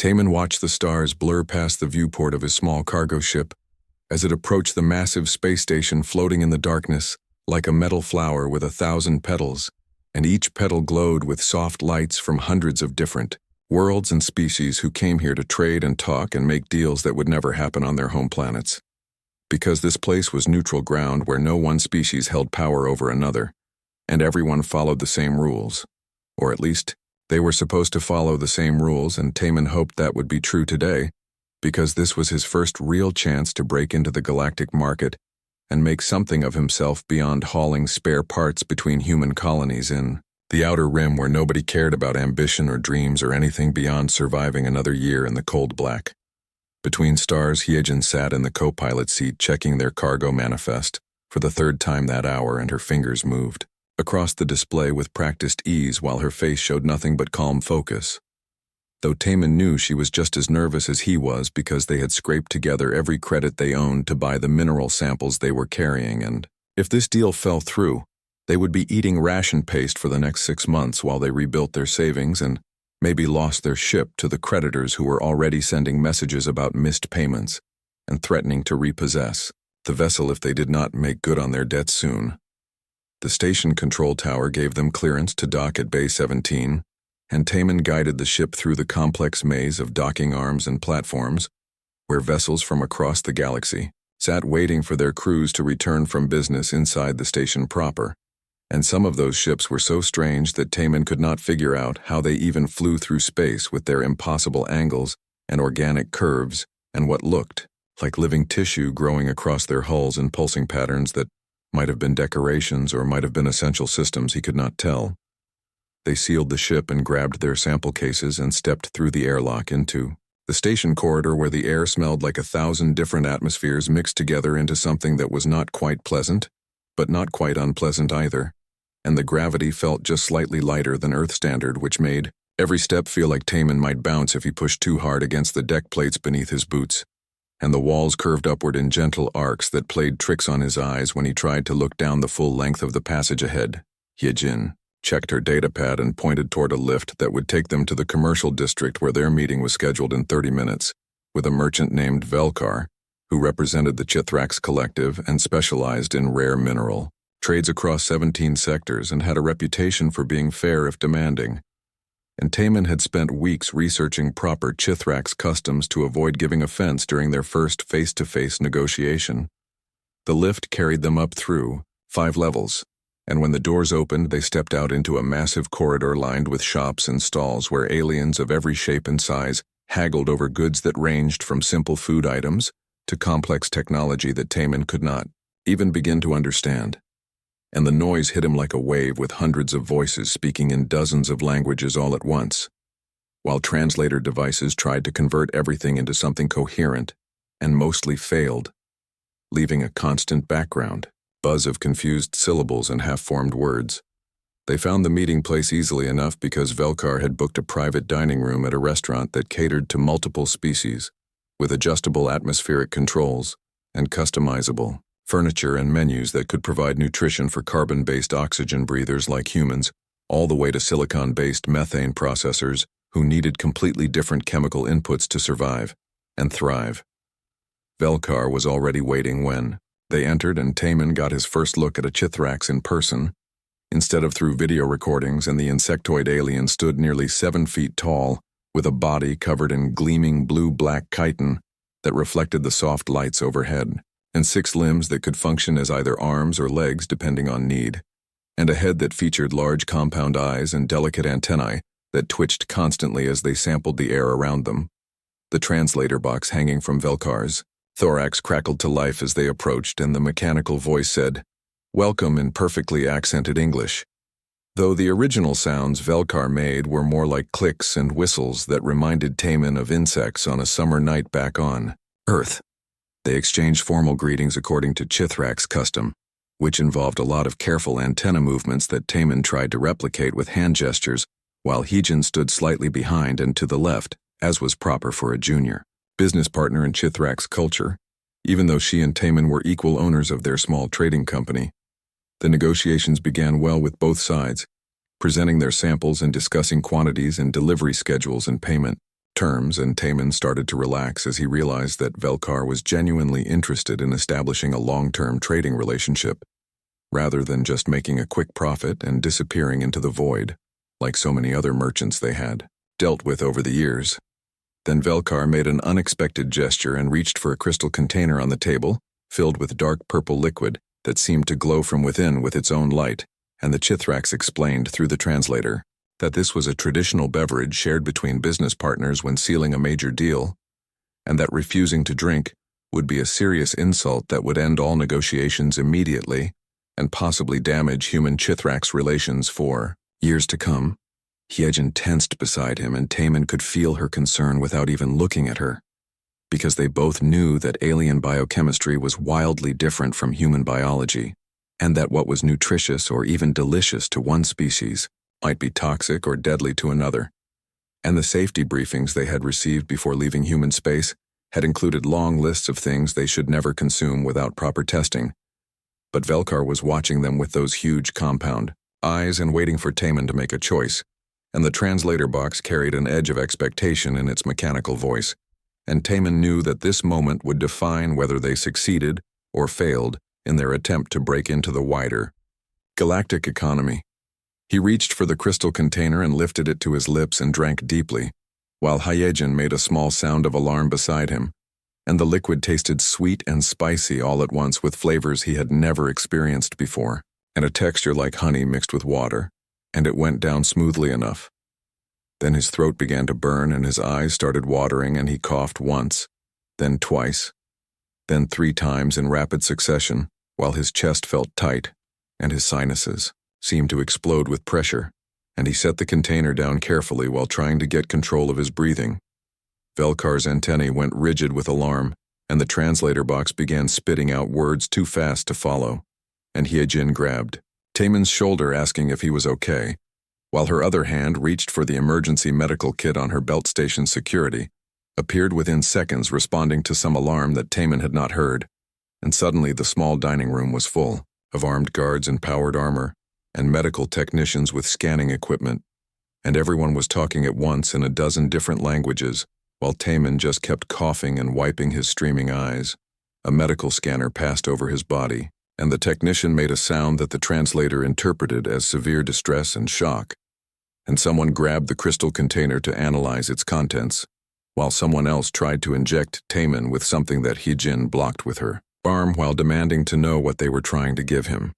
Taman watched the stars blur past the viewport of his small cargo ship as it approached the massive space station floating in the darkness like a metal flower with 1,000 petals, and each petal glowed with soft lights from hundreds of different worlds and species who came here to trade and talk and make deals that would never happen on their home planets. Because this place was neutral ground where no one species held power over another, and everyone followed the same rules. Or at least, they were supposed to follow the same rules, and Taman hoped that would be true today, because this was his first real chance to break into the galactic market and make something of himself beyond hauling spare parts between human colonies in the outer rim where nobody cared about ambition or dreams or anything beyond surviving another year in the cold black. Between stars, Hyejin sat in the co-pilot seat checking their cargo manifest for the third time that hour, and her fingers moved across the display with practiced ease while her face showed nothing but calm focus. Though Taman knew she was just as nervous as he was because they had scraped together every credit they owned to buy the mineral samples they were carrying, and if this deal fell through, they would be eating ration paste for the next 6 months while they rebuilt their savings and maybe lost their ship to the creditors who were already sending messages about missed payments and threatening to repossess the vessel if they did not make good on their debts soon. The station control tower gave them clearance to dock at Bay 17, and Taman guided the ship through the complex maze of docking arms and platforms where vessels from across the galaxy sat waiting for their crews to return from business inside the station proper. And some of those ships were so strange that Taman could not figure out how they even flew through space with their impossible angles and organic curves and what looked like living tissue growing across their hulls in pulsing patterns that might have been decorations or might have been essential systems he could not tell. They sealed the ship and grabbed their sample cases and stepped through the airlock into the station corridor where the air smelled like 1,000 different atmospheres mixed together into something that was not quite pleasant, but not quite unpleasant either. And the gravity felt just slightly lighter than Earth standard, which made every step feel like Taman might bounce if he pushed too hard against the deck plates beneath his boots. And the walls curved upward in gentle arcs that played tricks on his eyes when he tried to look down the full length of the passage ahead. Hyejin checked her datapad and pointed toward a lift that would take them to the commercial district where their meeting was scheduled in 30 minutes, with a merchant named Velkar, who represented the Chithrax Collective and specialized in rare mineral trades across 17 sectors and had a reputation for being fair if demanding. And Taman had spent weeks researching proper Chithrax customs to avoid giving offense during their first face-to-face negotiation. The lift carried them up through 5 levels, and when the doors opened, they stepped out into a massive corridor lined with shops and stalls where aliens of every shape and size haggled over goods that ranged from simple food items to complex technology that Taman could not even begin to understand. And the noise hit him like a wave with hundreds of voices speaking in dozens of languages all at once, while translator devices tried to convert everything into something coherent and mostly failed, leaving a constant background buzz of confused syllables and half-formed words. They found the meeting place easily enough because Velkar had booked a private dining room at a restaurant that catered to multiple species, with adjustable atmospheric controls and customizable furniture and menus that could provide nutrition for carbon-based oxygen breathers like humans, all the way to silicon-based methane processors who needed completely different chemical inputs to survive and thrive. Velkar was already waiting when they entered, and Taman got his first look at a Chithrax in person, instead of through video recordings, and the insectoid alien stood nearly 7 feet tall, with a body covered in gleaming blue-black chitin that reflected the soft lights overhead, and 6 limbs that could function as either arms or legs depending on need, and a head that featured large compound eyes and delicate antennae that twitched constantly as they sampled the air around them. The translator box hanging from Velkar's thorax crackled to life as they approached, and the mechanical voice said, "Welcome," in perfectly accented English. Though the original sounds Velkar made were more like clicks and whistles that reminded Taman of insects on a summer night back on Earth. They exchanged formal greetings according to Chithrax custom, which involved a lot of careful antenna movements that Taman tried to replicate with hand gestures, while Hyejin stood slightly behind and to the left, as was proper for a junior business partner in Chithrax culture, even though she and Taman were equal owners of their small trading company. The negotiations began well with both sides, presenting their samples and discussing quantities and delivery schedules and payment terms, and Taman started to relax as he realized that Velkar was genuinely interested in establishing a long-term trading relationship, rather than just making a quick profit and disappearing into the void, like so many other merchants they had dealt with over the years. Then Velkar made an unexpected gesture and reached for a crystal container on the table, filled with dark purple liquid that seemed to glow from within with its own light, and the Chithrax explained through the translator that this was a traditional beverage shared between business partners when sealing a major deal, and that refusing to drink would be a serious insult that would end all negotiations immediately and possibly damage human-Chithrax relations for years to come. Hyejin tensed beside him, and Taman could feel her concern without even looking at her, because they both knew that alien biochemistry was wildly different from human biology, and that what was nutritious or even delicious to one species might be toxic or deadly to another. And the safety briefings they had received before leaving human space had included long lists of things they should never consume without proper testing. But Velkar was watching them with those huge compound eyes and waiting for Taman to make a choice, and the translator box carried an edge of expectation in its mechanical voice, and Taman knew that this moment would define whether they succeeded or failed in their attempt to break into the wider galactic economy. He reached for the crystal container and lifted it to his lips and drank deeply, while Hyejin made a small sound of alarm beside him, and the liquid tasted sweet and spicy all at once with flavors he had never experienced before, and a texture like honey mixed with water, and it went down smoothly enough. Then his throat began to burn and his eyes started watering, and he coughed once, then twice, then 3 times in rapid succession, while his chest felt tight and his sinuses seemed to explode with pressure, and he set the container down carefully while trying to get control of his breathing. Velkar's antennae went rigid with alarm, and the translator box began spitting out words too fast to follow, and Hyejin grabbed Taman's shoulder asking if he was okay, while her other hand reached for the emergency medical kit on her belt station security, appeared within seconds responding to some alarm that Taman had not heard, and suddenly the small dining room was full of armed guards in powered armor and medical technicians with scanning equipment, and everyone was talking at once in a dozen different languages, while Taman just kept coughing and wiping his streaming eyes. A medical scanner passed over his body, and the technician made a sound that the translator interpreted as severe distress and shock, and someone grabbed the crystal container to analyze its contents, while someone else tried to inject Taman with something that Hyejin blocked with her arm while demanding to know what they were trying to give him.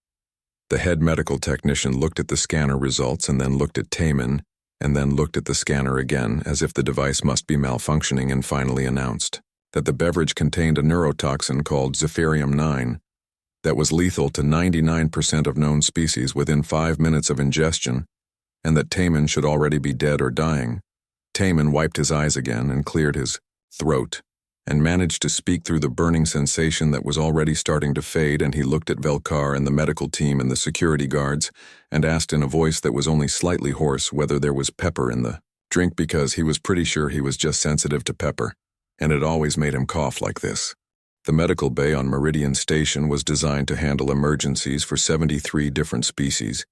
The head medical technician looked at the scanner results and then looked at Taman, and then looked at the scanner again as if the device must be malfunctioning, and finally announced that the beverage contained a neurotoxin called Zephyrium-9 that was lethal to 99% of known species within 5 minutes of ingestion, and that Taman should already be dead or dying. Taman wiped his eyes again and cleared his throat, and managed to speak through the burning sensation that was already starting to fade, and he looked at Velkar and the medical team and the security guards and asked in a voice that was only slightly hoarse whether there was pepper in the drink, because he was pretty sure he was just sensitive to pepper, and it always made him cough like this. The medical bay on Meridian Station was designed to handle emergencies for 73 different species,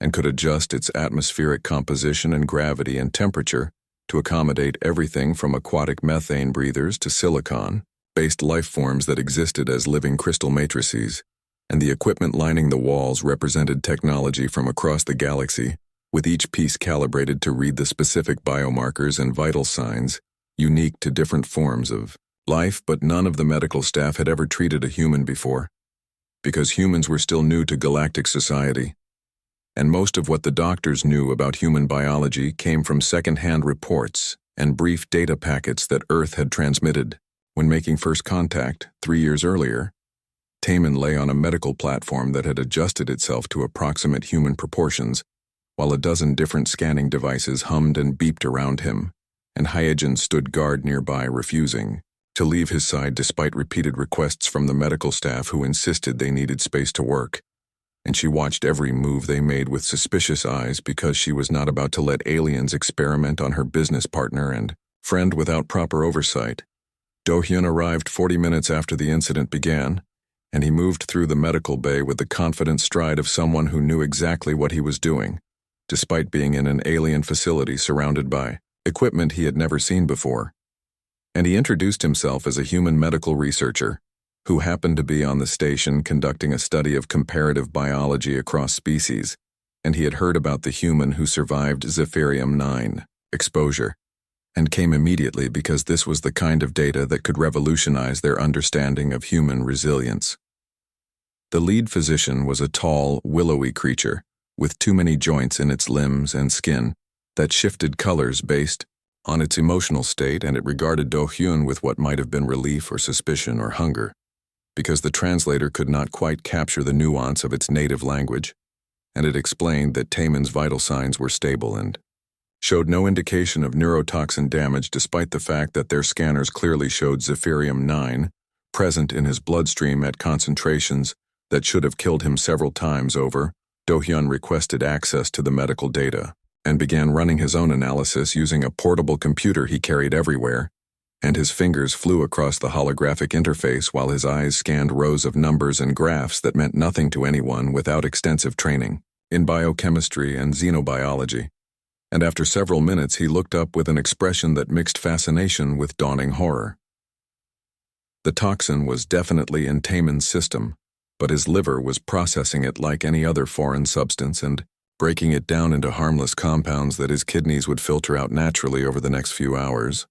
and could adjust its atmospheric composition and gravity and temperature to accommodate everything from aquatic methane breathers to silicon-based life forms that existed as living crystal matrices, and the equipment lining the walls represented technology from across the galaxy, with each piece calibrated to read the specific biomarkers and vital signs unique to different forms of life. But none of the medical staff had ever treated a human before, because humans were still new to galactic society, and most of what the doctors knew about human biology came from second-hand reports and brief data packets that Earth had transmitted. When making first contact 3 years earlier, Taman lay on a medical platform that had adjusted itself to approximate human proportions, while a dozen different scanning devices hummed and beeped around him, and Hyejin stood guard nearby, refusing to leave his side despite repeated requests from the medical staff who insisted they needed space to work. And she watched every move they made with suspicious eyes, because she was not about to let aliens experiment on her business partner and friend without proper oversight. Do-hyun arrived 40 minutes after the incident began, and he moved through the medical bay with the confident stride of someone who knew exactly what he was doing, despite being in an alien facility surrounded by equipment he had never seen before, and he introduced himself as a human medical researcher who happened to be on the station conducting a study of comparative biology across species, and he had heard about the human who survived Zephyrium-9 exposure, and came immediately because this was the kind of data that could revolutionize their understanding of human resilience. The lead physician was a tall, willowy creature with too many joints in its limbs and skin that shifted colors based on its emotional state, and it regarded Do-hyun with what might have been relief or suspicion or hunger, because the translator could not quite capture the nuance of its native language, and it explained that Taemin's vital signs were stable and showed no indication of neurotoxin damage despite the fact that their scanners clearly showed Zephyrium-9 present in his bloodstream at concentrations that should have killed him several times over. Do-hyun requested access to the medical data and began running his own analysis using a portable computer he carried everywhere, and his fingers flew across the holographic interface while his eyes scanned rows of numbers and graphs that meant nothing to anyone without extensive training in biochemistry and xenobiology. And after several minutes he looked up with an expression that mixed fascination with dawning horror. The toxin was definitely in Taemin's system, but his liver was processing it like any other foreign substance and breaking it down into harmless compounds that his kidneys would filter out naturally over the next few hours.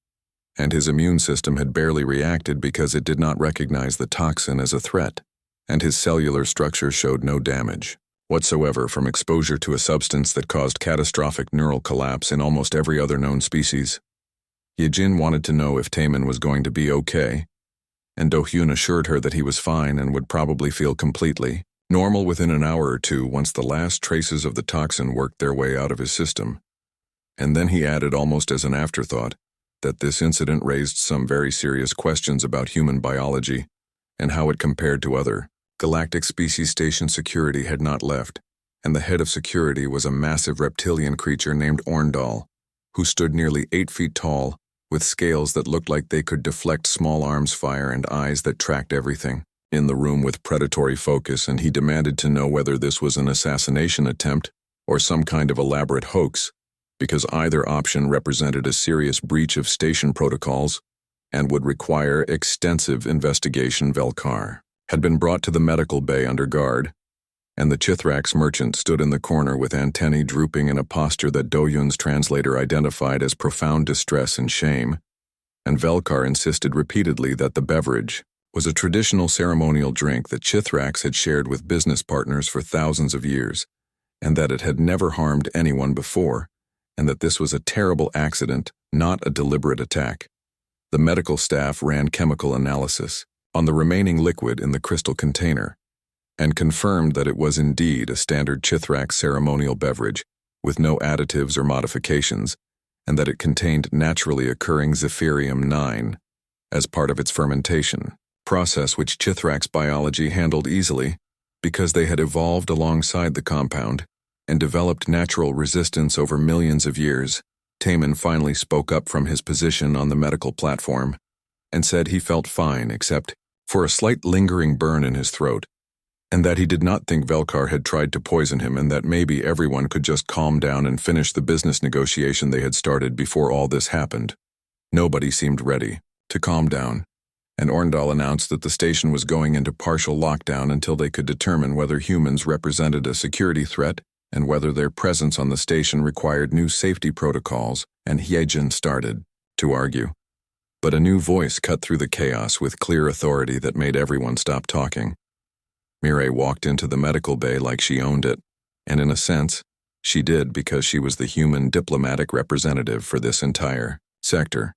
And his immune system had barely reacted because it did not recognize the toxin as a threat, and his cellular structure showed no damage whatsoever from exposure to a substance that caused catastrophic neural collapse in almost every other known species. Yejin wanted to know if Taemin was going to be okay, and Do-hyun assured her that he was fine and would probably feel completely normal within an hour or two once the last traces of the toxin worked their way out of his system. And then he added almost as an afterthought that this incident raised some very serious questions about human biology and how it compared to other galactic species. Station security had not left, and the head of security was a massive reptilian creature named Orndal, who stood nearly 8 feet tall, with scales that looked like they could deflect small arms fire and eyes that tracked everything in the room with predatory focus, and he demanded to know whether this was an assassination attempt or some kind of elaborate hoax, because either option represented a serious breach of station protocols and would require extensive investigation. Velkar had been brought to the medical bay under guard, and the Chithrax merchant stood in the corner with antennae drooping in a posture that Do-hyun's translator identified as profound distress and shame, and Velkar insisted repeatedly that the beverage was a traditional ceremonial drink that Chithrax had shared with business partners for thousands of years, and that it had never harmed anyone before, and that this was a terrible accident, not a deliberate attack. The medical staff ran chemical analysis on the remaining liquid in the crystal container, and confirmed that it was indeed a standard Chithrax ceremonial beverage with no additives or modifications, and that it contained naturally occurring Zephyrium-9 as part of its fermentation process, which Chithrax biology handled easily because they had evolved alongside the compound and developed natural resistance over millions of years. Taemin finally spoke up from his position on the medical platform and said he felt fine except for a slight lingering burn in his throat, and that he did not think Velkar had tried to poison him, and that maybe everyone could just calm down and finish the business negotiation they had started before all this happened. Nobody seemed ready to calm down, and Orndal announced that the station was going into partial lockdown until they could determine whether humans represented a security threat and whether their presence on the station required new safety protocols, and Hyejin started to argue. But a new voice cut through the chaos with clear authority that made everyone stop talking. Mireille walked into the medical bay like she owned it, and in a sense, she did because she was the human diplomatic representative for this entire sector,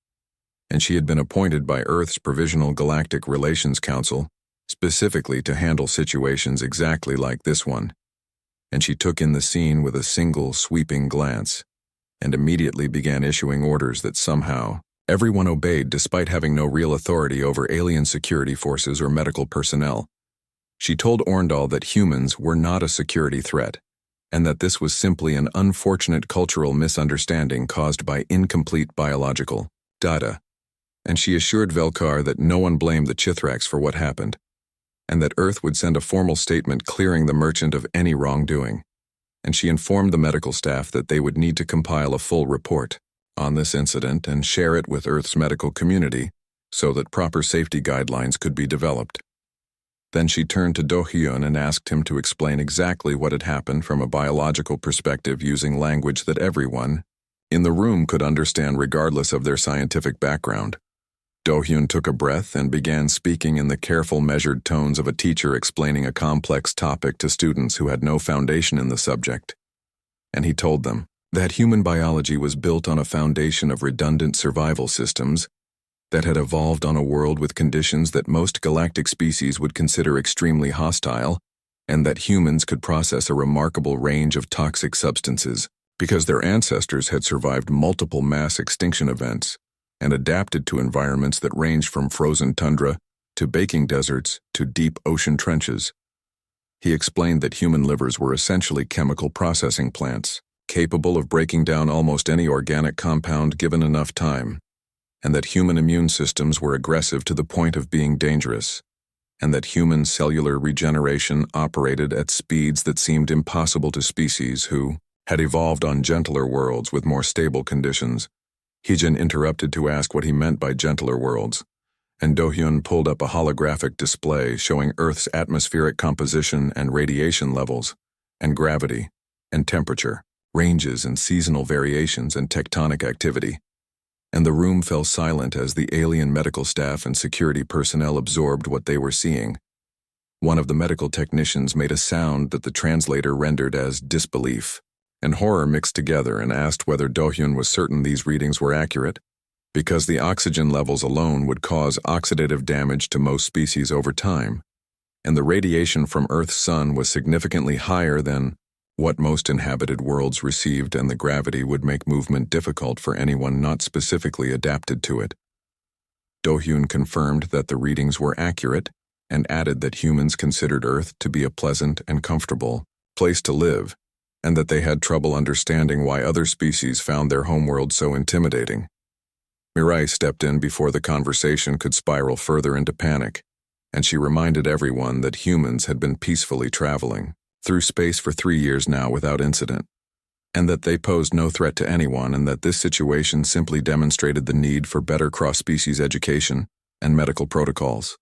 and she had been appointed by Earth's Provisional Galactic Relations Council specifically to handle situations exactly like this one, and she took in the scene with a single sweeping glance and immediately began issuing orders that somehow everyone obeyed despite having no real authority over alien security forces or medical personnel. She told Orndal that humans were not a security threat, and that this was simply an unfortunate cultural misunderstanding caused by incomplete biological data, and she assured Velkar that no one blamed the Chithrax for what happened, and that Earth would send a formal statement clearing the merchant of any wrongdoing, and she informed the medical staff that they would need to compile a full report on this incident and share it with Earth's medical community so that proper safety guidelines could be developed. Then she turned to Do-hyun and asked him to explain exactly what had happened from a biological perspective using language that everyone in the room could understand regardless of their scientific background. Do-hyun took a breath and began speaking in the careful, measured tones of a teacher explaining a complex topic to students who had no foundation in the subject. And he told them that human biology was built on a foundation of redundant survival systems that had evolved on a world with conditions that most galactic species would consider extremely hostile, and that humans could process a remarkable range of toxic substances because their ancestors had survived multiple mass extinction events and adapted to environments that ranged from frozen tundra to baking deserts to deep ocean trenches. He explained that human livers were essentially chemical processing plants, capable of breaking down almost any organic compound given enough time, and that human immune systems were aggressive to the point of being dangerous, and that human cellular regeneration operated at speeds that seemed impossible to species who had evolved on gentler worlds with more stable conditions. Heejin interrupted to ask what he meant by gentler worlds, and Do-hyun pulled up a holographic display showing Earth's atmospheric composition and radiation levels, and gravity, and temperature, ranges and seasonal variations and tectonic activity. And the room fell silent as the alien medical staff and security personnel absorbed what they were seeing. One of the medical technicians made a sound that the translator rendered as disbelief and horror mixed together and asked whether Do-hyun was certain these readings were accurate, because the oxygen levels alone would cause oxidative damage to most species over time, and the radiation from Earth's sun was significantly higher than what most inhabited worlds received, and the gravity would make movement difficult for anyone not specifically adapted to it. Do-hyun confirmed that the readings were accurate and added that humans considered Earth to be a pleasant and comfortable place to live, and that they had trouble understanding why other species found their homeworld so intimidating. Mirai stepped in before the conversation could spiral further into panic, and she reminded everyone that humans had been peacefully traveling through space for 3 years now without incident, and that they posed no threat to anyone, and that this situation simply demonstrated the need for better cross-species education and medical protocols.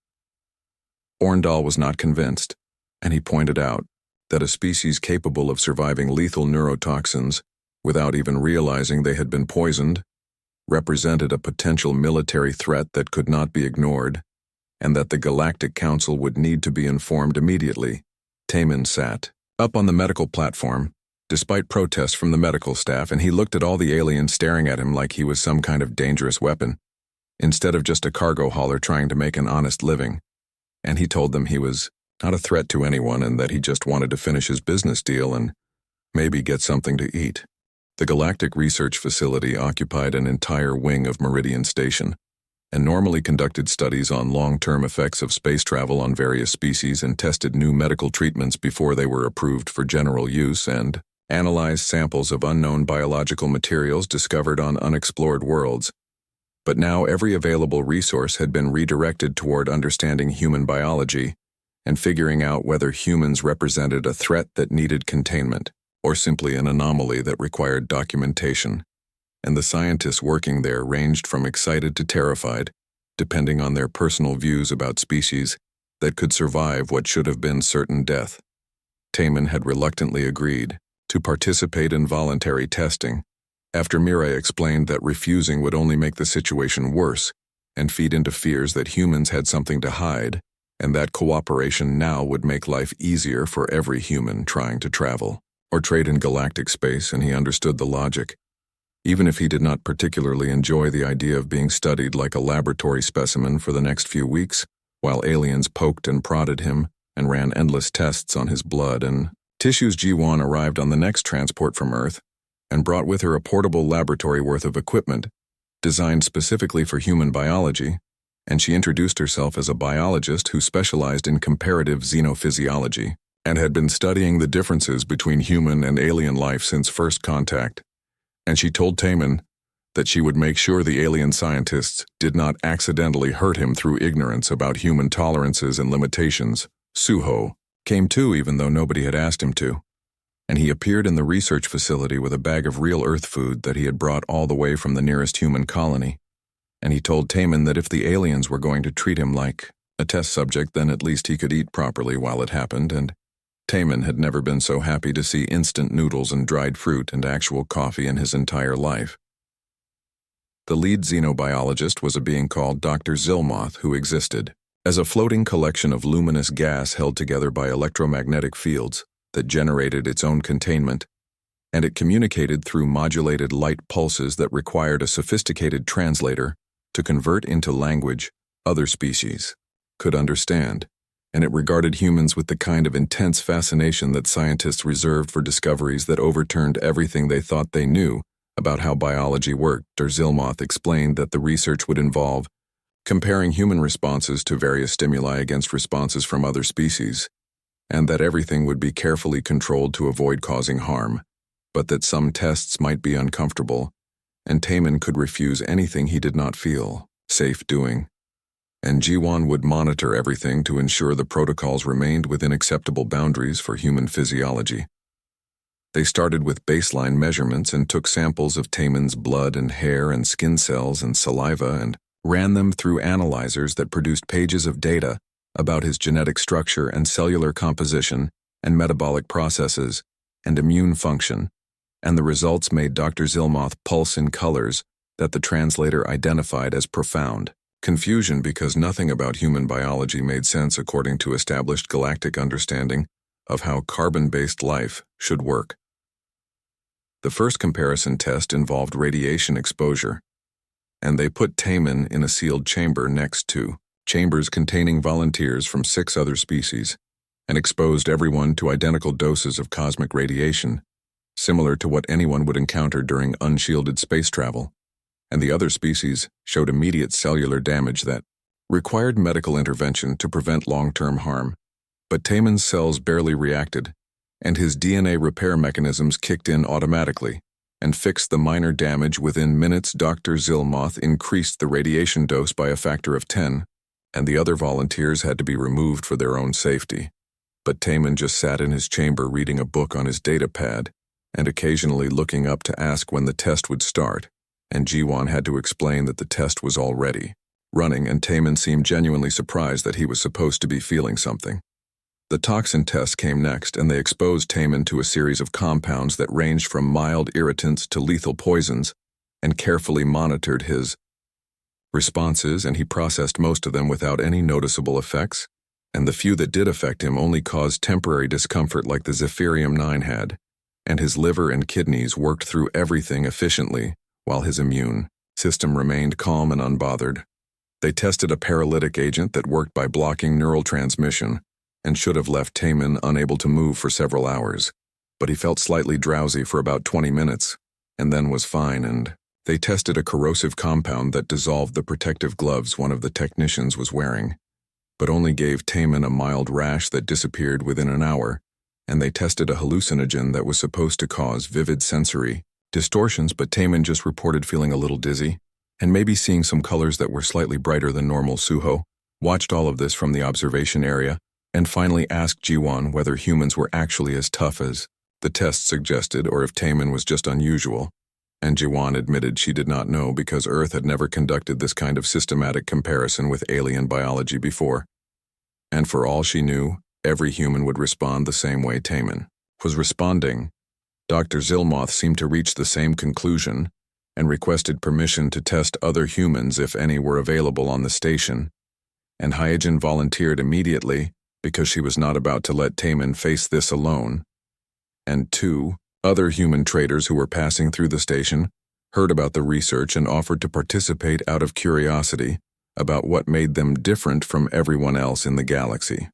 Orndal was not convinced, and he pointed out that a species capable of surviving lethal neurotoxins without even realizing they had been poisoned represented a potential military threat that could not be ignored, and that the Galactic Council would need to be informed immediately. Taemin sat up on the medical platform, despite protests from the medical staff, and he looked at all the aliens staring at him like he was some kind of dangerous weapon, instead of just a cargo hauler trying to make an honest living. And he told them he was not a threat to anyone and that he just wanted to finish his business deal and maybe get something to eat. The Galactic Research Facility occupied an entire wing of Meridian Station and normally conducted studies on long-term effects of space travel on various species and tested new medical treatments before they were approved for general use, and analyzed samples of unknown biological materials discovered on unexplored worlds. But now every available resource had been redirected toward understanding human biology and figuring out whether humans represented a threat that needed containment, or simply an anomaly that required documentation. And the scientists working there ranged from excited to terrified, depending on their personal views about species that could survive what should have been certain death. Taemin had reluctantly agreed to participate in voluntary testing, after Mirai explained that refusing would only make the situation worse and feed into fears that humans had something to hide, and that cooperation now would make life easier for every human trying to travel or trade in galactic space, and he understood the logic. Even if he did not particularly enjoy the idea of being studied like a laboratory specimen for the next few weeks, while aliens poked and prodded him and ran endless tests on his blood and tissues. Ji-won arrived on the next transport from Earth and brought with her a portable laboratory worth of equipment designed specifically for human biology, and she introduced herself as a biologist who specialized in comparative xenophysiology and had been studying the differences between human and alien life since first contact. And she told Taemin that she would make sure the alien scientists did not accidentally hurt him through ignorance about human tolerances and limitations. Suho came too, even though nobody had asked him to. and he appeared in the research facility with a bag of real Earth food that he had brought all the way from the nearest human colony. And he told Taman that if the aliens were going to treat him like a test subject, then at least he could eat properly while it happened, and Taman had never been so happy to see instant noodles and dried fruit and actual coffee in his entire life. The lead xenobiologist was a being called Dr. Zilmoth, who existed as a floating collection of luminous gas held together by electromagnetic fields that generated its own containment, and it communicated through modulated light pulses that required a sophisticated translator to convert into language other species could understand, and it regarded humans with the kind of intense fascination that scientists reserved for discoveries that overturned everything they thought they knew about how biology worked. Dr. Zilmoth explained that the research would involve comparing human responses to various stimuli against responses from other species, and that everything would be carefully controlled to avoid causing harm, but that some tests might be uncomfortable, and Taman could refuse anything he did not feel safe doing. And Jiwan would monitor everything to ensure the protocols remained within acceptable boundaries for human physiology. They started with baseline measurements and took samples of Taman's blood and hair and skin cells and saliva and ran them through analyzers that produced pages of data about his genetic structure and cellular composition and metabolic processes and immune function, and the results made Dr. Zilmoth pulse in colors that the translator identified as profound confusion because nothing about human biology made sense according to established galactic understanding of how carbon-based life should work. The first comparison test involved radiation exposure, and they put Taman in a sealed chamber next to chambers containing volunteers from 6 other species, and exposed everyone to identical doses of cosmic radiation, similar to what anyone would encounter during unshielded space travel, and the other species showed immediate cellular damage that required medical intervention to prevent long-term harm. But Taman's cells barely reacted, and his DNA repair mechanisms kicked in automatically and fixed the minor damage within minutes. Dr. Zilmoth increased the radiation dose by a factor of 10, and the other volunteers had to be removed for their own safety. But Taman just sat in his chamber reading a book on his data pad and occasionally looking up to ask when the test would start, and Jiwan had to explain that the test was already running, and Taman seemed genuinely surprised that he was supposed to be feeling something. The toxin test came next, and they exposed Taman to a series of compounds that ranged from mild irritants to lethal poisons, and carefully monitored his responses, and he processed most of them without any noticeable effects, and the few that did affect him only caused temporary discomfort like the Zephyrium-9 had, and his liver and kidneys worked through everything efficiently, while his immune system remained calm and unbothered. They tested a paralytic agent that worked by blocking neural transmission, and should have left Taman unable to move for several hours, but he felt slightly drowsy for about 20 minutes, and then was fine. And they tested a corrosive compound that dissolved the protective gloves one of the technicians was wearing, but only gave Taman a mild rash that disappeared within an hour, and they tested a hallucinogen that was supposed to cause vivid sensory distortions, but Taman just reported feeling a little dizzy, and maybe seeing some colors that were slightly brighter than normal. Suho watched all of this from the observation area, and finally asked Jiwan whether humans were actually as tough as the test suggested, or if Taman was just unusual, and Jiwan admitted she did not know because Earth had never conducted this kind of systematic comparison with alien biology before. And for all she knew, every human would respond the same way Taman was responding. Dr. Zilmoth seemed to reach the same conclusion and requested permission to test other humans if any were available on the station, and Hyojin volunteered immediately because she was not about to let Taman face this alone. And 2 other human traders who were passing through the station heard about the research and offered to participate out of curiosity about what made them different from everyone else in the galaxy.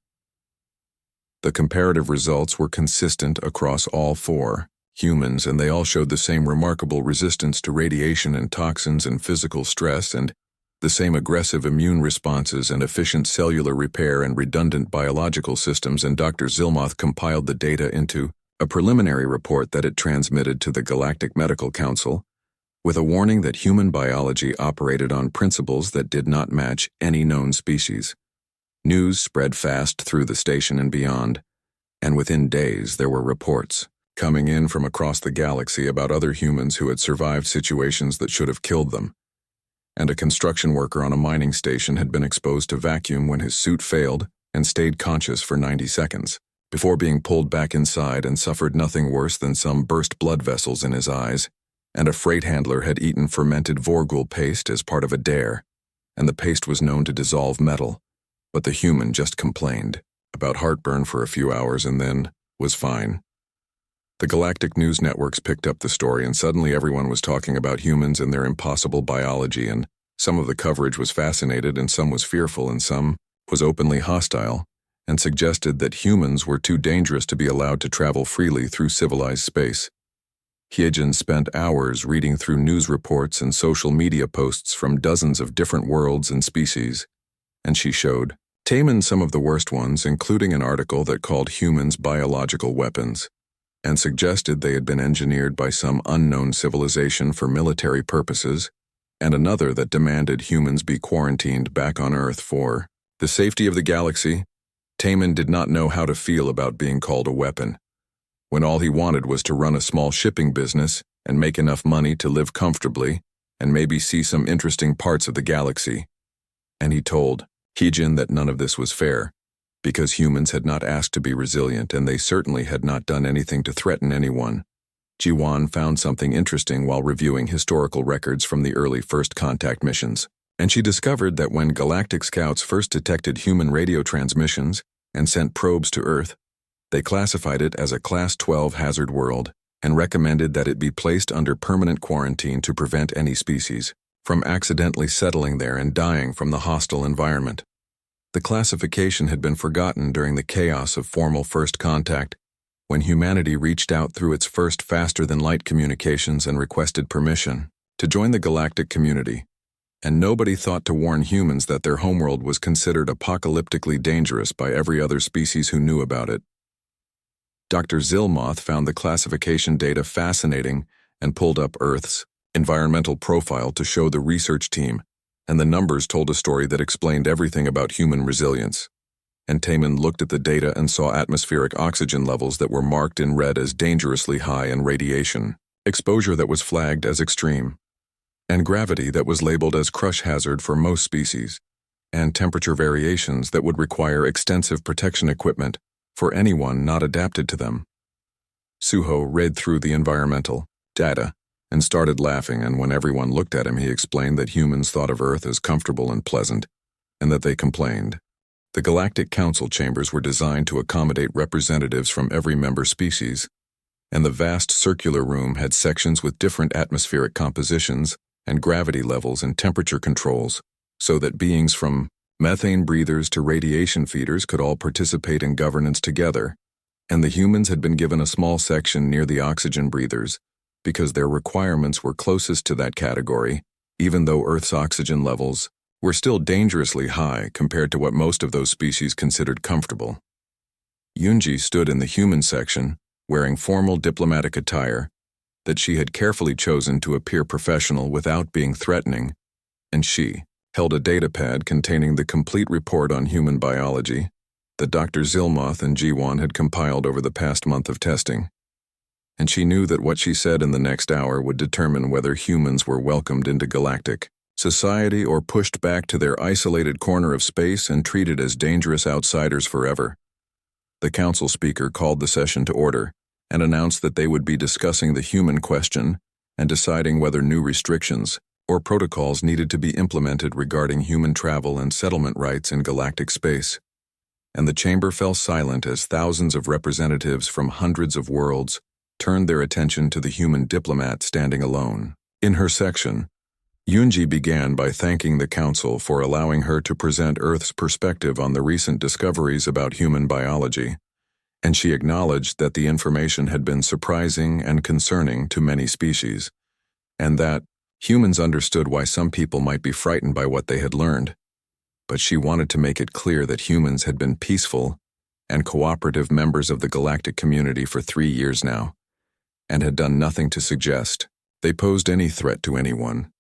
The comparative results were consistent across all 4 humans, and they all showed the same remarkable resistance to radiation and toxins and physical stress, and the same aggressive immune responses and efficient cellular repair and redundant biological systems. And Dr. Zilmoth compiled the data into a preliminary report that it transmitted to the Galactic Medical Council, with a warning that human biology operated on principles that did not match any known species. News spread fast through the station and beyond, and within days there were reports coming in from across the galaxy about other humans who had survived situations that should have killed them. And a construction worker on a mining station had been exposed to vacuum when his suit failed and stayed conscious for 90 seconds, before being pulled back inside and suffered nothing worse than some burst blood vessels in his eyes. And a freight handler had eaten fermented Vorgul paste as part of a dare, and the paste was known to dissolve metal, but the human just complained about heartburn for a few hours and then was fine. The galactic news networks picked up the story, and suddenly everyone was talking about humans and their impossible biology, and some of the coverage was fascinated and some was fearful and some was openly hostile, and suggested that humans were too dangerous to be allowed to travel freely through civilized space. Hyejin spent hours reading through news reports and social media posts from dozens of different worlds and species, and she showed Taemin some of the worst ones, including an article that called humans biological weapons, and suggested they had been engineered by some unknown civilization for military purposes, and another that demanded humans be quarantined back on Earth for the safety of the galaxy. Taemin did not know how to feel about being called a weapon, when all he wanted was to run a small shipping business and make enough money to live comfortably and maybe see some interesting parts of the galaxy. And he told Hyejin that none of this was fair, because humans had not asked to be resilient and they certainly had not done anything to threaten anyone. Ji-won found something interesting while reviewing historical records from the early First Contact missions, and she discovered that when Galactic Scouts first detected human radio transmissions and sent probes to Earth, they classified it as a Class 12 hazard world and recommended that it be placed under permanent quarantine to prevent any species from accidentally settling there and dying from the hostile environment. The classification had been forgotten during the chaos of formal First Contact, when humanity reached out through its first faster-than-light communications and requested permission to join the galactic community, and nobody thought to warn humans that their homeworld was considered apocalyptically dangerous by every other species who knew about it. Dr. Zilmoth found the classification data fascinating and pulled up Earth's environmental profile to show the research team, and the numbers told a story that explained everything about human resilience. And Taemin looked at the data and saw atmospheric oxygen levels that were marked in red as dangerously high and radiation exposure that was flagged as extreme, and gravity that was labeled as crush hazard for most species, and temperature variations that would require extensive protection equipment for anyone not adapted to them. Suho read through the environmental data and started laughing, and when everyone looked at him, he explained that humans thought of Earth as comfortable and pleasant, and that they complained. The Galactic Council chambers were designed to accommodate representatives from every member species, and the vast circular room had sections with different atmospheric compositions and gravity levels and temperature controls, so that beings from methane breathers to radiation feeders could all participate in governance together, and the humans had been given a small section near the oxygen breathers, because their requirements were closest to that category, even though Earth's oxygen levels were still dangerously high compared to what most of those species considered comfortable. Yoonji stood in the human section, wearing formal diplomatic attire that she had carefully chosen to appear professional without being threatening, and she held a datapad containing the complete report on human biology that Dr. Zilmoth and Ji-won had compiled over the past month of testing. And she knew that what she said in the next hour would determine whether humans were welcomed into galactic society or pushed back to their isolated corner of space and treated as dangerous outsiders forever. The council speaker called the session to order and announced that they would be discussing the human question and deciding whether new restrictions or protocols needed to be implemented regarding human travel and settlement rights in galactic space. And the chamber fell silent as thousands of representatives from hundreds of worlds turned their attention to the human diplomat standing alone. In her section, Yoonji began by thanking the council for allowing her to present Earth's perspective on the recent discoveries about human biology, and she acknowledged that the information had been surprising and concerning to many species, and that humans understood why some people might be frightened by what they had learned. But she wanted to make it clear that humans had been peaceful and cooperative members of the galactic community for 3 years now, and had done nothing to suggest they posed any threat to anyone.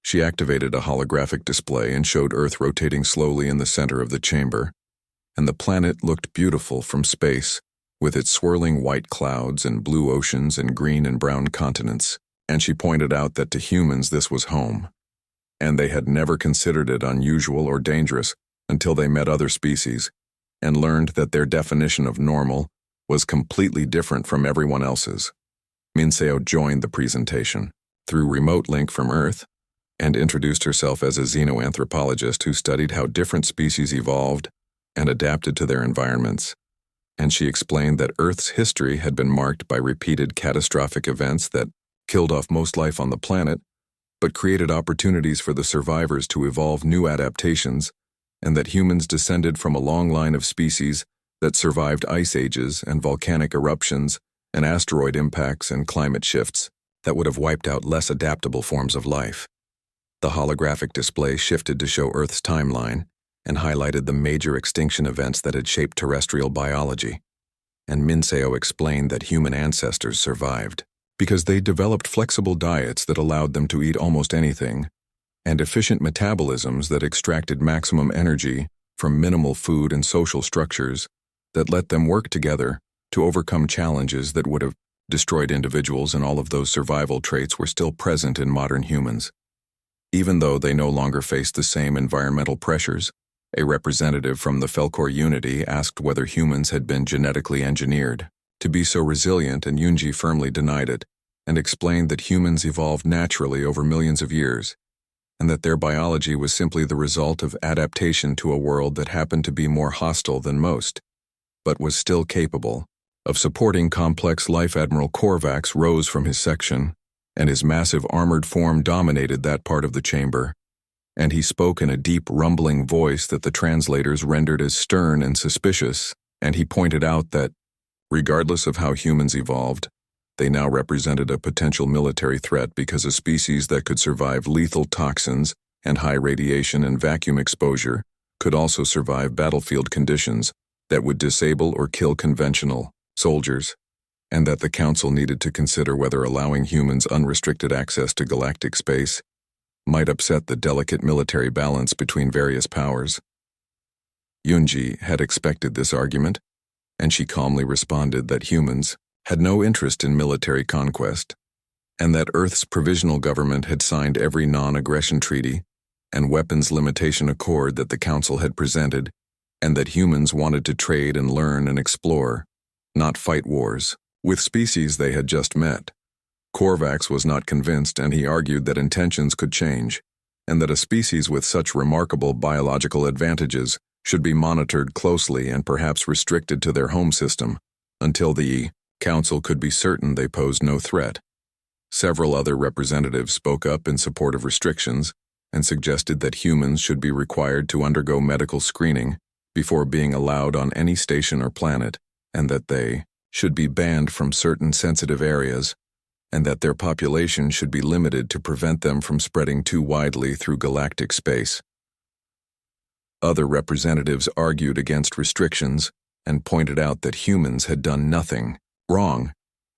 She activated a holographic display and showed Earth rotating slowly in the center of the chamber, and the planet looked beautiful from space, with its swirling white clouds and blue oceans and green and brown continents, and she pointed out that to humans this was home, and they had never considered it unusual or dangerous until they met other species and learned that their definition of normal was completely different from everyone else's. Minseo joined the presentation through remote link from Earth and introduced herself as a xenoanthropologist who studied how different species evolved and adapted to their environments. And she explained that Earth's history had been marked by repeated catastrophic events that killed off most life on the planet, but created opportunities for the survivors to evolve new adaptations, and that humans descended from a long line of species that survived ice ages and volcanic eruptions and asteroid impacts and climate shifts that would have wiped out less adaptable forms of life. The holographic display shifted to show Earth's timeline and highlighted the major extinction events that had shaped terrestrial biology. And Minseo explained that human ancestors survived because they developed flexible diets that allowed them to eat almost anything, and efficient metabolisms that extracted maximum energy from minimal food and social structures that let them work together to overcome challenges that would have destroyed individuals, and all of those survival traits were still present in modern humans. Even though they no longer faced the same environmental pressures, a representative from the Felkor Unity asked whether humans had been genetically engineered to be so resilient, and Yunji firmly denied it and explained that humans evolved naturally over millions of years, and that their biology was simply the result of adaptation to a world that happened to be more hostile than most, but was still capable of supporting complex life. Admiral Korvax rose from his section, and his massive armored form dominated that part of the chamber, and he spoke in a deep, rumbling voice that the translators rendered as stern and suspicious, and he pointed out that, regardless of how humans evolved, they now represented a potential military threat because a species that could survive lethal toxins and high radiation and vacuum exposure could also survive battlefield conditions that would disable or kill conventional soldiers, and that the Council needed to consider whether allowing humans unrestricted access to galactic space might upset the delicate military balance between various powers. Yunji had expected this argument, and she calmly responded that humans had no interest in military conquest, and that Earth's provisional government had signed every non-aggression treaty and weapons limitation accord that the Council had presented, and that humans wanted to trade and learn and explore, not fight wars, with species they had just met. Korvax was not convinced, and he argued that intentions could change, and that a species with such remarkable biological advantages should be monitored closely and perhaps restricted to their home system until the Council could be certain they posed no threat. Several other representatives spoke up in support of restrictions and suggested that humans should be required to undergo medical screening before being allowed on any station or planet, and that they should be banned from certain sensitive areas, and that their population should be limited to prevent them from spreading too widely through galactic space. Other representatives argued against restrictions and pointed out that humans had done nothing wrong,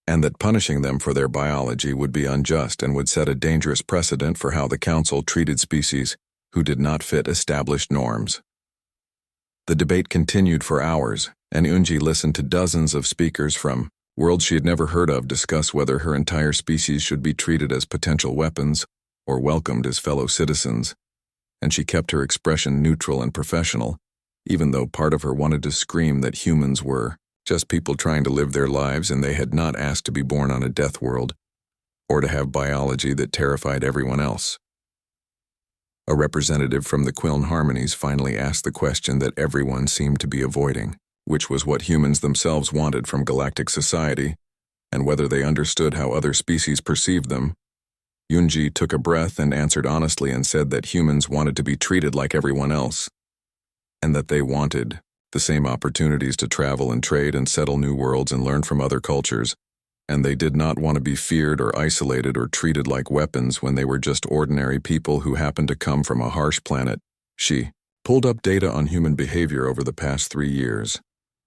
and that punishing them for their biology would be unjust and would set a dangerous precedent for how the Council treated species who did not fit established norms. The debate continued for hours, and Yunji listened to dozens of speakers from worlds she had never heard of discuss whether her entire species should be treated as potential weapons or welcomed as fellow citizens, and she kept her expression neutral and professional, even though part of her wanted to scream that humans were just people trying to live their lives, and they had not asked to be born on a death world or to have biology that terrified everyone else. A representative from the Quiln Harmonies finally asked the question that everyone seemed to be avoiding, which was what humans themselves wanted from galactic society, and whether they understood how other species perceived them. Yunji took a breath and answered honestly and said that humans wanted to be treated like everyone else, and that they wanted the same opportunities to travel and trade and settle new worlds and learn from other cultures, and they did not want to be feared or isolated or treated like weapons when they were just ordinary people who happened to come from a harsh planet. She pulled up data on human behavior over the past 3 years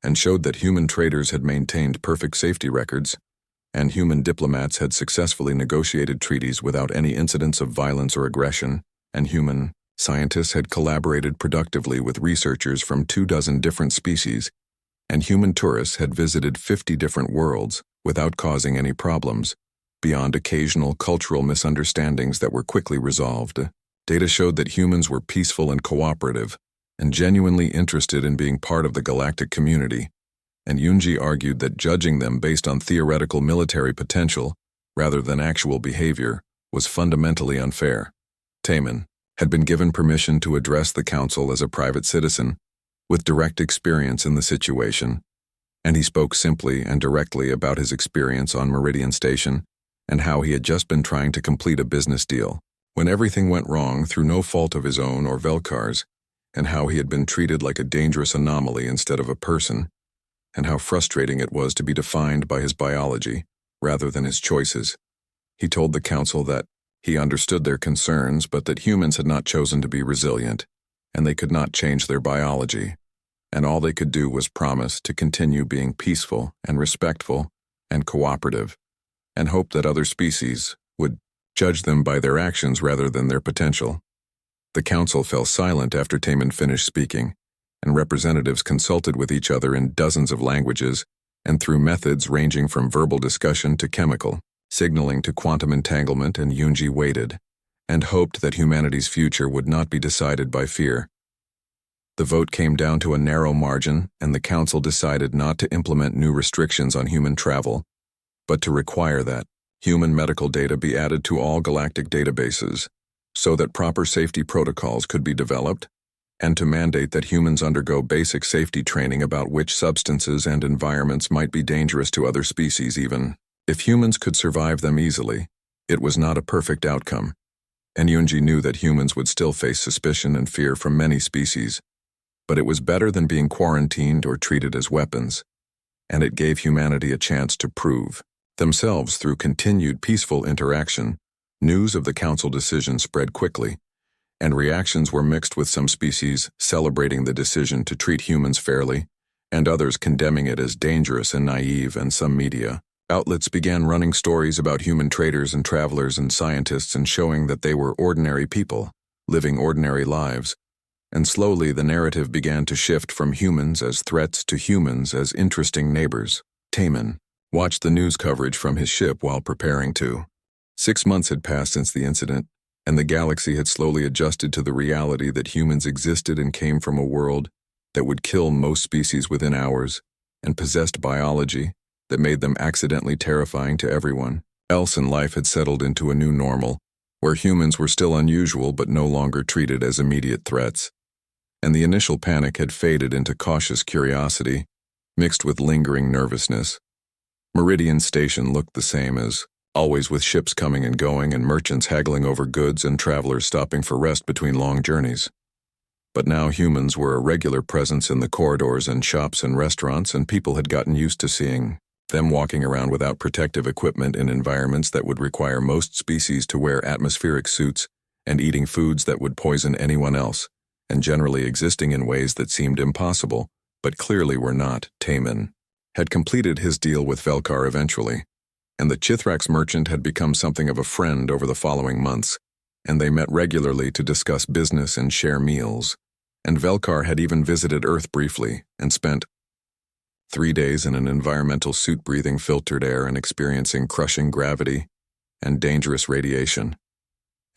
and showed that human traders had maintained perfect safety records, and human diplomats had successfully negotiated treaties without any incidents of violence or aggression, and human scientists had collaborated productively with researchers from 24 different species, and human tourists had visited 50 different worlds without causing any problems, beyond occasional cultural misunderstandings that were quickly resolved. Data showed that humans were peaceful and cooperative, and genuinely interested in being part of the galactic community, and Yunji argued that judging them based on theoretical military potential, rather than actual behavior, was fundamentally unfair. Taman had been given permission to address the council as a private citizen, with direct experience in the situation, and he spoke simply and directly about his experience on Meridian Station and how he had just been trying to complete a business deal, when everything went wrong through no fault of his own or Velkar's, and how he had been treated like a dangerous anomaly instead of a person, and how frustrating it was to be defined by his biology rather than his choices. He told the council that he understood their concerns, but that humans had not chosen to be resilient, and they could not change their biology, and all they could do was promise to continue being peaceful and respectful and cooperative, and hope that other species would judge them by their actions rather than their potential. The council fell silent after Taman finished speaking, and representatives consulted with each other in dozens of languages and through methods ranging from verbal discussion to chemical, signaling to quantum entanglement, and Yunji waited and hoped that humanity's future would not be decided by fear. The vote came down to a narrow margin, and the council decided not to implement new restrictions on human travel, but to require that human medical data be added to all galactic databases so that proper safety protocols could be developed, and to mandate that humans undergo basic safety training about which substances and environments might be dangerous to other species even if humans could survive them easily. It was not a perfect outcome, and Yunji knew that humans would still face suspicion and fear from many species, but it was better than being quarantined or treated as weapons, and it gave humanity a chance to prove themselves through continued peaceful interaction. News of the council decision spread quickly, and reactions were mixed, with some species celebrating the decision to treat humans fairly, and others condemning it as dangerous and naive, and some media outlets began running stories about human traders and travelers and scientists and showing that they were ordinary people, living ordinary lives, and slowly the narrative began to shift from humans as threats to humans as interesting neighbors. Taman watched the news coverage from his ship while preparing to. 6 months had passed since the incident, and the galaxy had slowly adjusted to the reality that humans existed and came from a world that would kill most species within hours, and possessed biology that made them accidentally terrifying to everyone else, and life had settled into a new normal, where humans were still unusual but no longer treated as immediate threats. And the initial panic had faded into cautious curiosity, mixed with lingering nervousness. Meridian Station looked the same as always, with ships coming and going and merchants haggling over goods and travelers stopping for rest between long journeys. But now humans were a regular presence in the corridors and shops and restaurants, and people had gotten used to seeing them walking around without protective equipment in environments that would require most species to wear atmospheric suits, and eating foods that would poison anyone else, and generally existing in ways that seemed impossible, but clearly were not. Taman had completed his deal with Velkar eventually, and the Chithrax merchant had become something of a friend over the following months, and they met regularly to discuss business and share meals, and Velkar had even visited Earth briefly and spent 3 days in an environmental suit breathing filtered air and experiencing crushing gravity and dangerous radiation.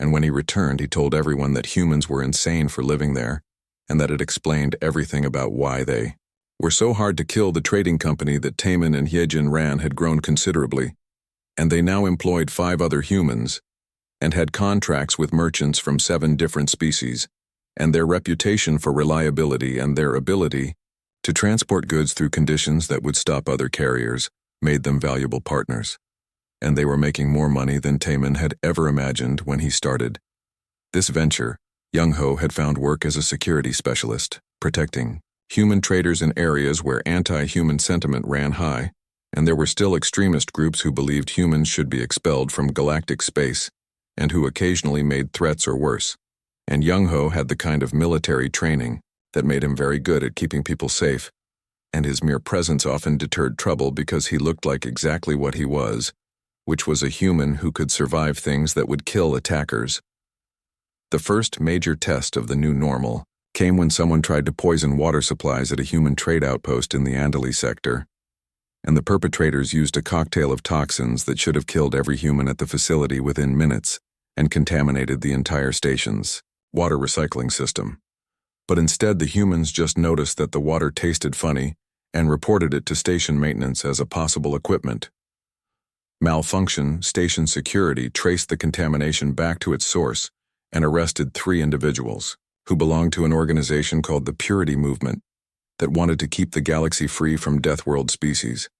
And when he returned, he told everyone that humans were insane for living there, and that it explained everything about why they were so hard to kill. The trading company that Taman and Hyejin ran had grown considerably, and they now employed 5 other humans, and had contracts with merchants from 7 different species, and their reputation for reliability and their ability to transport goods through conditions that would stop other carriers made them valuable partners. And they were making more money than Taman had ever imagined when he started this venture. Young Ho had found work as a security specialist, protecting human traders in areas where anti-human sentiment ran high, and there were still extremist groups who believed humans should be expelled from galactic space, and who occasionally made threats or worse. And Young Ho had the kind of military training that made him very good at keeping people safe, and his mere presence often deterred trouble because he looked like exactly what he was, which was a human who could survive things that would kill attackers. The first major test of the new normal came when someone tried to poison water supplies at a human trade outpost in the Andali sector, and the perpetrators used a cocktail of toxins that should have killed every human at the facility within minutes and contaminated the entire station's water recycling system. But instead, the humans just noticed that the water tasted funny and reported it to station maintenance as a possible equipment malfunction. Station security traced the contamination back to its source and arrested 3 individuals who belonged to an organization called the Purity Movement that wanted to keep the galaxy free from Death World species,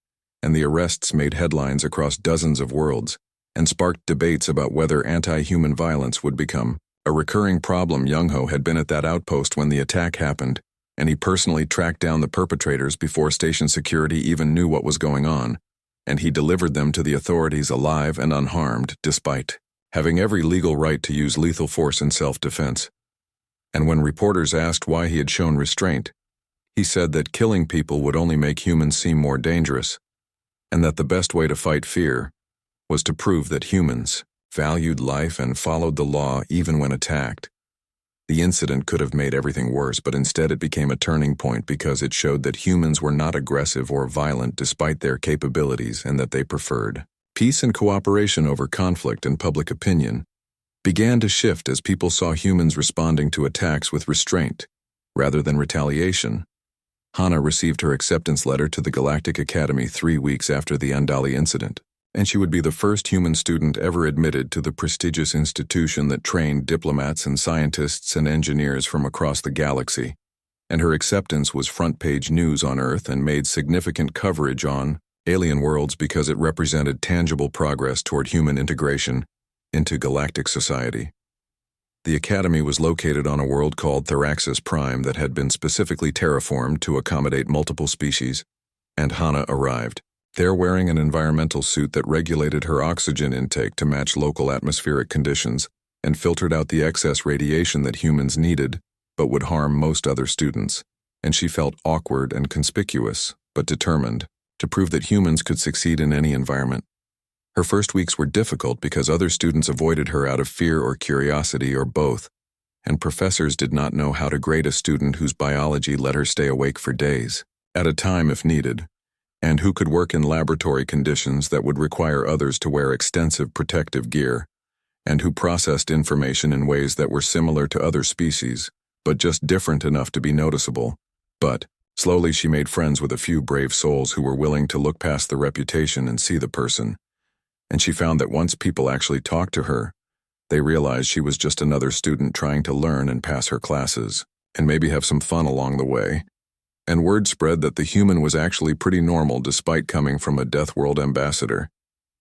and the arrests made headlines across dozens of worlds and sparked debates about whether anti-human violence would become a recurring problem. Young-ho had been at that outpost when the attack happened, and he personally tracked down the perpetrators before station security even knew what was going on, and he delivered them to the authorities alive and unharmed, despite having every legal right to use lethal force in self-defense. And when reporters asked why he had shown restraint, he said that killing people would only make humans seem more dangerous, and that the best way to fight fear was to prove that humans valued life and followed the law even when attacked. The incident could have made everything worse, but instead it became a turning point because it showed that humans were not aggressive or violent despite their capabilities, and that they preferred peace and cooperation over conflict. And public opinion began to shift as people saw humans responding to attacks with restraint rather than retaliation. Hana received her acceptance letter to the Galactic Academy 3 weeks after the Andali incident, and she would be the first human student ever admitted to the prestigious institution that trained diplomats and scientists and engineers from across the galaxy. And her acceptance was front-page news on Earth and made significant coverage on alien worlds because it represented tangible progress toward human integration into galactic society. The Academy was located on a world called Theraxis Prime that had been specifically terraformed to accommodate multiple species, and Hana arrived, there wearing an environmental suit that regulated her oxygen intake to match local atmospheric conditions and filtered out the excess radiation that humans needed but would harm most other students, and she felt awkward and conspicuous, but determined, to prove that humans could succeed in any environment. Her first weeks were difficult because other students avoided her out of fear or curiosity or both, and professors did not know how to grade a student whose biology let her stay awake for days at a time if needed, and who could work in laboratory conditions that would require others to wear extensive protective gear, and who processed information in ways that were similar to other species, but just different enough to be noticeable. But slowly she made friends with a few brave souls who were willing to look past the reputation and see the person. And she found that once people actually talked to her, they realized she was just another student trying to learn and pass her classes, and maybe have some fun along the way. And word spread that the human was actually pretty normal despite coming from a Death World ambassador.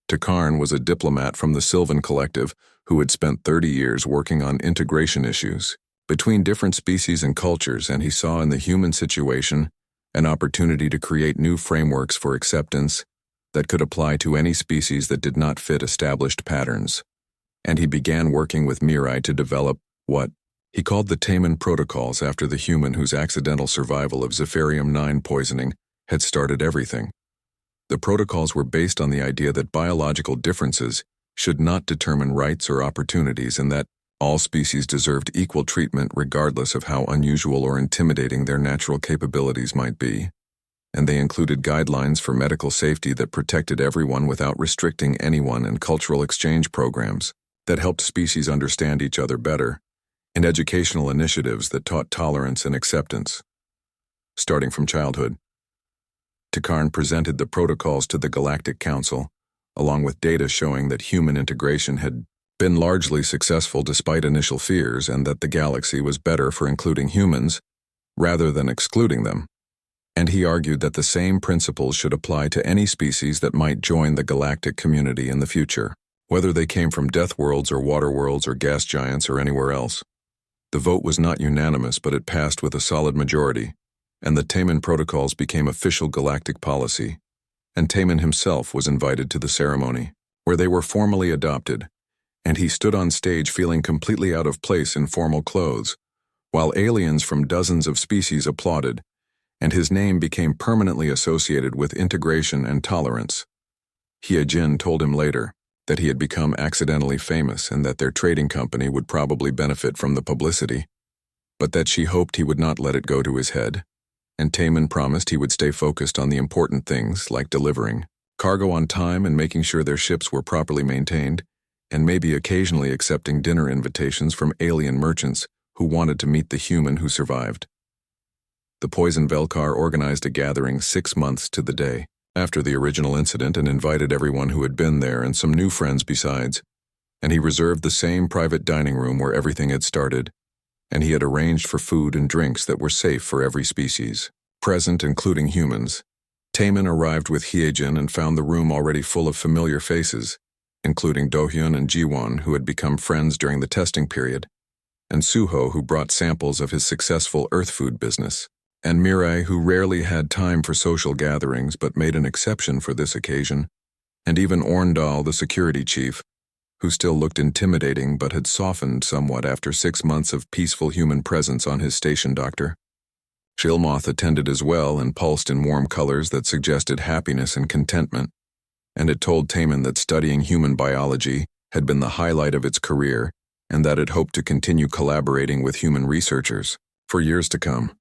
Takarn was a diplomat from the Sylvan Collective who had spent 30 years working on integration issues between different species and cultures, and he saw in the human situation an opportunity to create new frameworks for acceptance that could apply to any species that did not fit established patterns. And he began working with Mirai to develop what he called the Taman Protocols after the human whose accidental survival of Zephyrium-9 poisoning had started everything. The protocols were based on the idea that biological differences should not determine rights or opportunities, and that all species deserved equal treatment regardless of how unusual or intimidating their natural capabilities might be. And they included guidelines for medical safety that protected everyone without restricting anyone, and cultural exchange programs that helped species understand each other better, and educational initiatives that taught tolerance and acceptance. Starting from childhood, Takarn presented the protocols to the Galactic Council, along with data showing that human integration had been largely successful despite initial fears, and that the galaxy was better for including humans rather than excluding them. And he argued that the same principles should apply to any species that might join the galactic community in the future, whether they came from death worlds or water worlds or gas giants or anywhere else. The vote was not unanimous, but it passed with a solid majority, and the Taman Protocols became official galactic policy, and Taman himself was invited to the ceremony, where they were formally adopted, and he stood on stage feeling completely out of place in formal clothes, while aliens from dozens of species applauded, and his name became permanently associated with integration and tolerance. Hyejin told him later that he had become accidentally famous and that their trading company would probably benefit from the publicity. but that she hoped he would not let it go to his head. And Taman promised he would stay focused on the important things, like delivering cargo on time and making sure their ships were properly maintained, and maybe occasionally accepting dinner invitations from alien merchants who wanted to meet the human who survived. The Poison Velkar organized a gathering 6 months to the day after the original incident and invited everyone who had been there and some new friends besides, and he reserved the same private dining room where everything had started, and he had arranged for food and drinks that were safe for every species present, including humans. Taman arrived with Hyejin and found the room already full of familiar faces, including Dohyun and Jiwon, who had become friends during the testing period, and Suho, who brought samples of his successful earth food business, and Mirai, who rarely had time for social gatherings but made an exception for this occasion, and even Orndal, the security chief, who still looked intimidating but had softened somewhat after 6 months of peaceful human presence on his station doctor. Shilmoth attended as well and pulsed in warm colors that suggested happiness and contentment, and it told Taman that studying human biology had been the highlight of its career and that it hoped to continue collaborating with human researchers for years to come.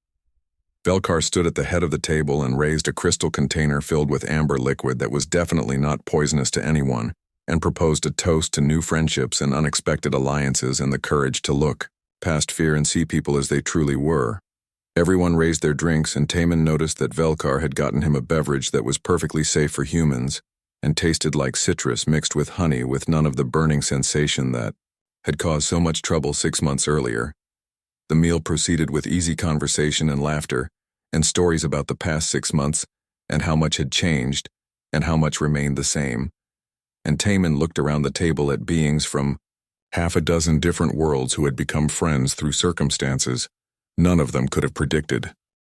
Velkar stood at the head of the table and raised a crystal container filled with amber liquid that was definitely not poisonous to anyone, and proposed a toast to new friendships and unexpected alliances and the courage to look past fear and see people as they truly were. Everyone raised their drinks, and Taman noticed that Velkar had gotten him a beverage that was perfectly safe for humans and tasted like citrus mixed with honey with none of the burning sensation that had caused so much trouble 6 months earlier. The meal proceeded with easy conversation and laughter, and stories about the past 6 months and how much had changed and how much remained the same. And Taman looked around the table at beings from half a dozen different worlds who had become friends through circumstances none of them could have predicted.